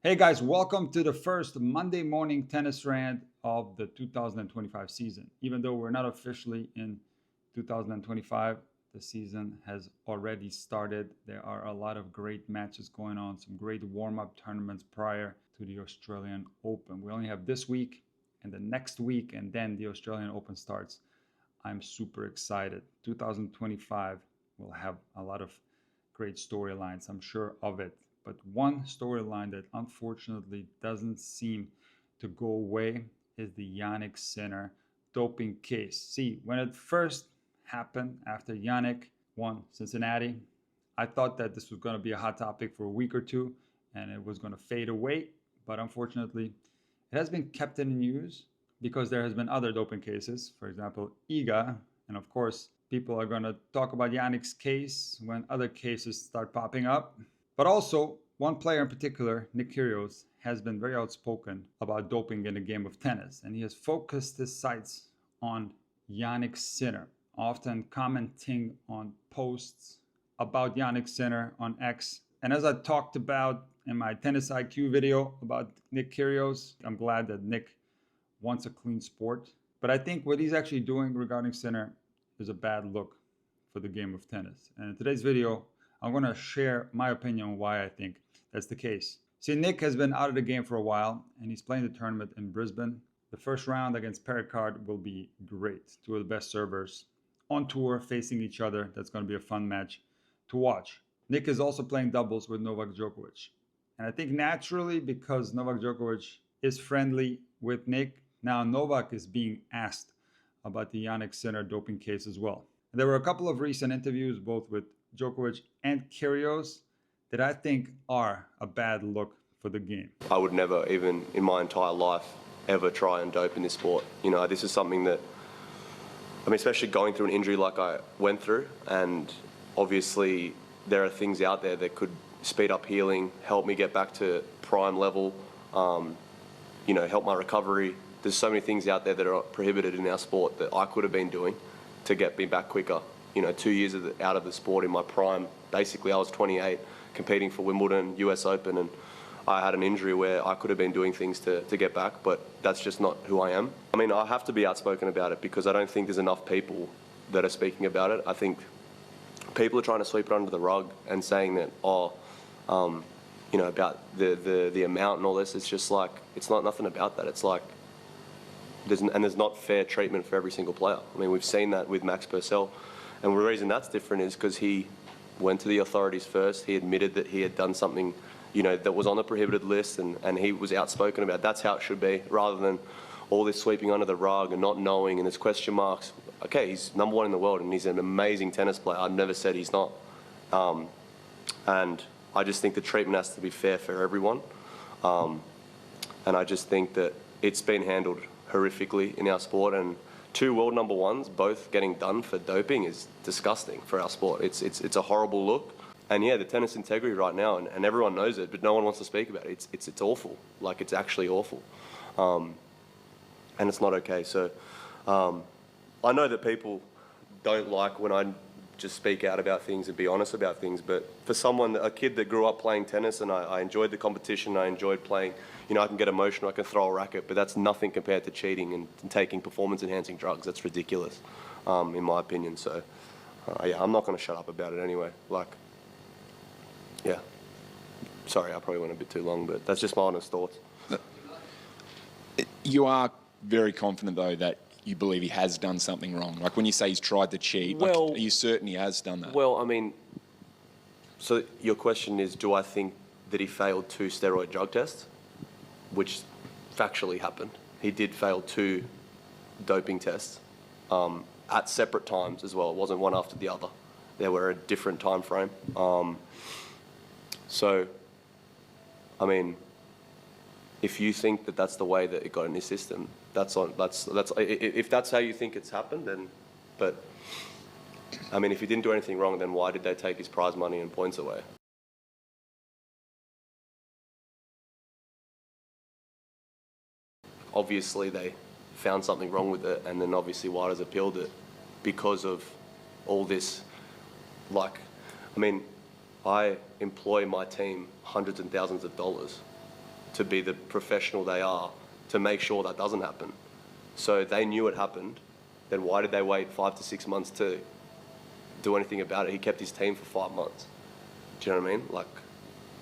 Hey guys, welcome to the first Monday morning tennis rant of the 2025 season. Even though we're not officially in 2025, the season has already started. There are a lot of great matches going on, some great warm up tournaments prior to the Australian Open. We only have this week and the next week, and then the Australian Open starts. I'm super excited. 2025 will have a lot of great storylines, I'm sure of it. But one storyline that unfortunately doesn't seem to go away is the Jannik Sinner doping case. See, when it first happened after Jannik won Cincinnati, I thought that this was going to be a hot topic for a week or two and it was going to fade away. But unfortunately, it has been kept in the news because there has been other doping cases. For example, Iga, and of course, people are going to talk about Jannik's case when other cases start popping up. But also, one player in particular, Nick Kyrgios, has been very outspoken about doping in the game of tennis, and he has focused his sights on Jannik Sinner, often commenting on posts about Jannik Sinner on X. And as I talked about in my Tennis IQ video about Nick Kyrgios, I'm glad that Nick wants a clean sport. But I think what he's actually doing regarding Sinner is a bad look for the game of tennis. And in today's video, I'm going to share my opinion on why I think that's the case. See, Nick has been out of the game for a while, and he's playing the tournament in Brisbane. The first round against Perricard will be great. Two of the best servers on tour facing each other. That's going to be a fun match to watch. Nick is also playing doubles with Novak Djokovic. And I think naturally, because Novak Djokovic is friendly with Nick, now Novak is being asked about the Jannik Sinner doping case as well. And there were a couple of recent interviews, both with Djokovic and Kyrgios, that I think are a bad look for the game. I would never, even in my entire life, ever try and dope in this sport. You know, this is something that, especially going through an injury like I went through, and obviously there are things out there that could speed up healing, help me get back to prime level, help my recovery. There's so many things out there that are prohibited in our sport that I could have been doing to get me back quicker. 2 years out of the sport in my prime. Basically, I was 28, competing for Wimbledon, US Open, and I had an injury where I could have been doing things to get back, but that's just not who I am. I have to be outspoken about it because I don't think there's enough people that are speaking about it. I think people are trying to sweep it under the rug and saying that, about the amount and all this. It's just like, it's not nothing about that. It's like, there's not fair treatment for every single player. We've seen that with Max Purcell. And the reason that's different is because he went to the authorities first. He admitted that he had done something, that was on the prohibited list, and he was outspoken about it. That's how it should be, rather than all this sweeping under the rug and not knowing and there's question marks. Okay, he's number one in the world and he's an amazing tennis player. I've never said he's not. And I just think the treatment has to be fair for everyone. And I just think that it's been handled horrifically in our sport, and two world number ones both getting done for doping is disgusting for our sport. It's a horrible look. And yeah, the tennis integrity right now, and everyone knows it, but no one wants to speak about it. It's awful. Like, it's actually awful. And it's not okay. So I know that people don't like when I just speak out about things and be honest about things, but for a kid that grew up playing tennis, and I enjoyed the competition, I enjoyed playing, I can get emotional, I can throw a racket, but that's nothing compared to cheating and taking performance-enhancing drugs. That's ridiculous, in my opinion. So, I'm not going to shut up about it anyway. Sorry, I probably went a bit too long, but that's just my honest thoughts. You are very confident, though, that you believe he has done something wrong. Like, when you say he's tried to cheat, are you certain he has done that? Well, so your question is, do I think that he failed 2 steroid drug tests? Which factually happened. He did fail 2 doping tests at separate times as well. It wasn't one after the other. They were a different time frame. If you think that that's the way that it got in his system, if that's how you think it's happened, then. But if he didn't do anything wrong, then why did they take his prize money and points away? Obviously, they found something wrong with it, and then obviously White appealed it because of all this. I employ my team hundreds and thousands of dollars to be the professional they are to make sure that doesn't happen. So they knew it happened. Then why did they wait 5 to 6 months to do anything about it? He kept his team for 5 months. Do you know what I mean? Like,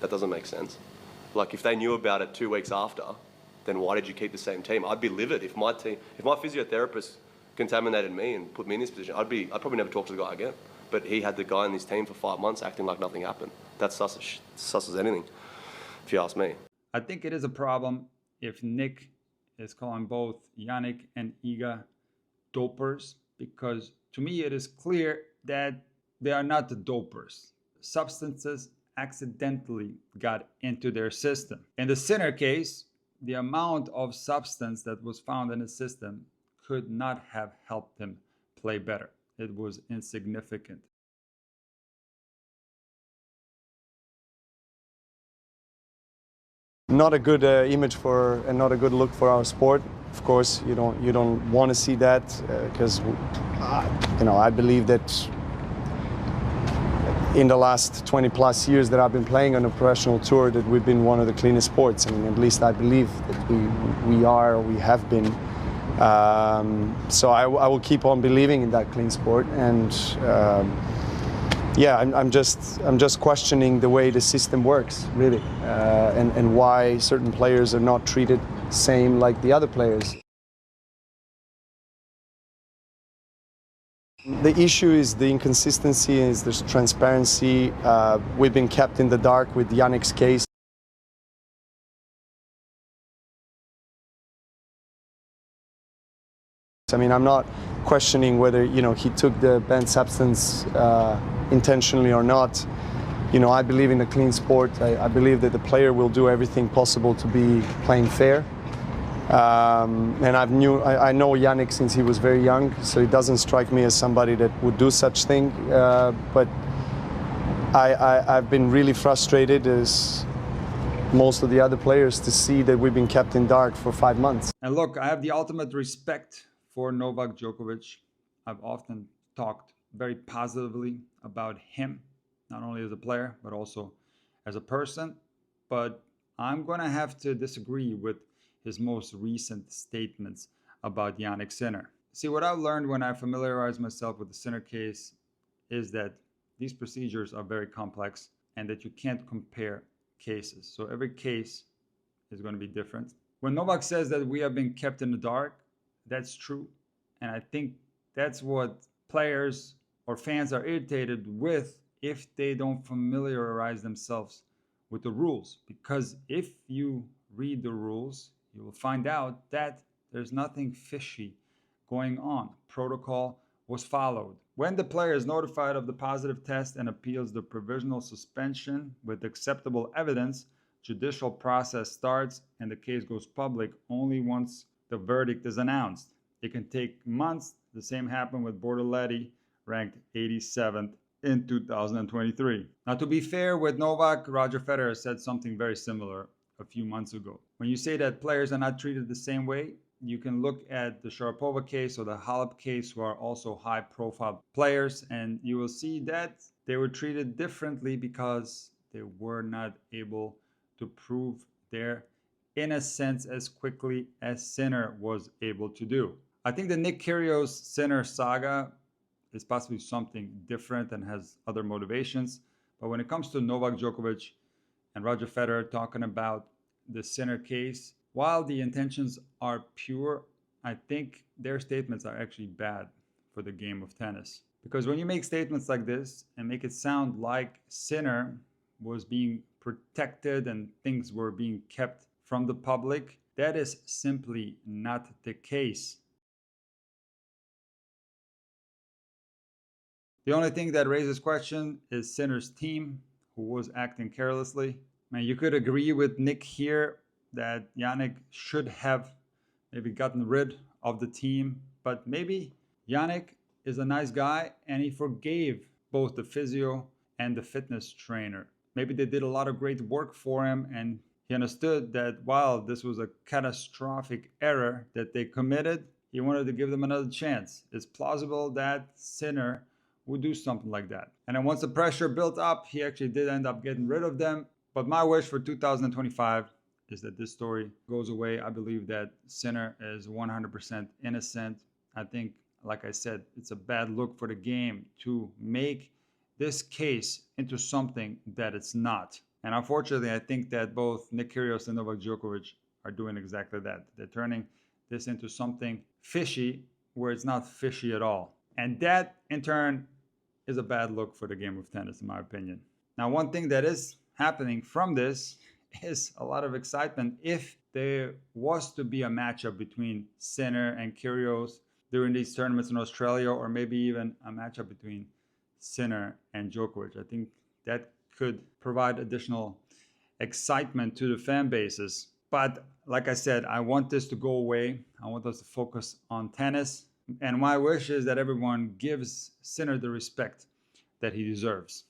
that doesn't make sense. Like, if they knew about it 2 weeks after, then why did you keep the same team? I'd be livid if my physiotherapist contaminated me and put me in this position. I'd probably never talk to the guy again. But he had the guy in his team for 5 months acting like nothing happened. That's sus as anything, if you ask me. I think it is a problem if Nick is calling both Yannick and Iga dopers, because to me it is clear that they are not the dopers. Substances accidentally got into their system. In the Sinner case, the amount of substance that was found in his system could not have helped him play better. It was insignificant. Not a good image for, and not a good look for our sport. Of course, you don't want to see that because I believe that in the last 20 plus years that I've been playing on a professional tour, that we've been one of the cleanest sports. I mean, at least I believe that we are, or we have been. So I will keep on believing in that clean sport, and yeah, I'm just questioning the way the system works, really, and why certain players are not treated same like the other players. The issue is the inconsistency, is there's transparency. We've been kept in the dark with Yannick's case. I mean, I'm not questioning whether he took the banned substance intentionally or not. I believe in a clean sport. I believe that the player will do everything possible to be playing fair. And I know Yannick since he was very young, so it doesn't strike me as somebody that would do such thing. But I've been really frustrated, as most of the other players, to see that we've been kept in dark for 5 months. And look, I have the ultimate respect for Novak Djokovic. I've often talked very positively about him, not only as a player, but also as a person. But I'm going to have to disagree with his most recent statements about Jannik Sinner. See, what I've learned when I familiarize myself with the Sinner case is that these procedures are very complex and that you can't compare cases. So every case is going to be different. When Novak says that we have been kept in the dark, that's true. And I think that's what players or fans are irritated with if they don't familiarize themselves with the rules. Because if you read the rules, you will find out that there's nothing fishy going on. Protocol was followed. When the player is notified of the positive test and appeals the provisional suspension with acceptable evidence, judicial process starts and the case goes public only once the verdict is announced. It can take months. The same happened with Bortoletti, ranked 87th in 2023. Now, to be fair with Novak, Roger Federer said something very similar a few months ago. When you say that players are not treated the same way, you can look at the Sharapova case or the Halep case, who are also high-profile players, and you will see that they were treated differently because they were not able to prove their innocence as quickly as Sinner was able to do. I think the Nick Kyrgios Sinner saga is possibly something different and has other motivations. But when it comes to Novak Djokovic and Roger Federer talking about the Sinner case, while the intentions are pure, I think their statements are actually bad for the game of tennis. Because when you make statements like this and make it sound like Sinner was being protected and things were being kept from the public, that is simply not the case. The only thing that raises question is Sinner's team, who was acting carelessly. I mean, you could agree with Nick here that Jannik should have maybe gotten rid of the team, but maybe Jannik is a nice guy and he forgave both the physio and the fitness trainer. Maybe they did a lot of great work for him and he understood that while this was a catastrophic error that they committed, he wanted to give them another chance. It's plausible that Sinner would do something like that. And then once the pressure built up, he actually did end up getting rid of them. But my wish for 2025 is that this story goes away. I believe that Sinner is 100% innocent. I think, like I said, it's a bad look for the game to make this case into something that it's not. And unfortunately, I think that both Nick Kyrgios and Novak Djokovic are doing exactly that. They're turning this into something fishy where it's not fishy at all. And that, in turn, is a bad look for the game of tennis, in my opinion. Now, one thing that is happening from this is a lot of excitement if there was to be a matchup between Sinner and Kyrgios during these tournaments in Australia, or maybe even a matchup between Sinner and Djokovic. I think that could provide additional excitement to the fan bases. But like I said, I want this to go away. I want us to focus on tennis. And my wish is that everyone gives Sinner the respect that he deserves.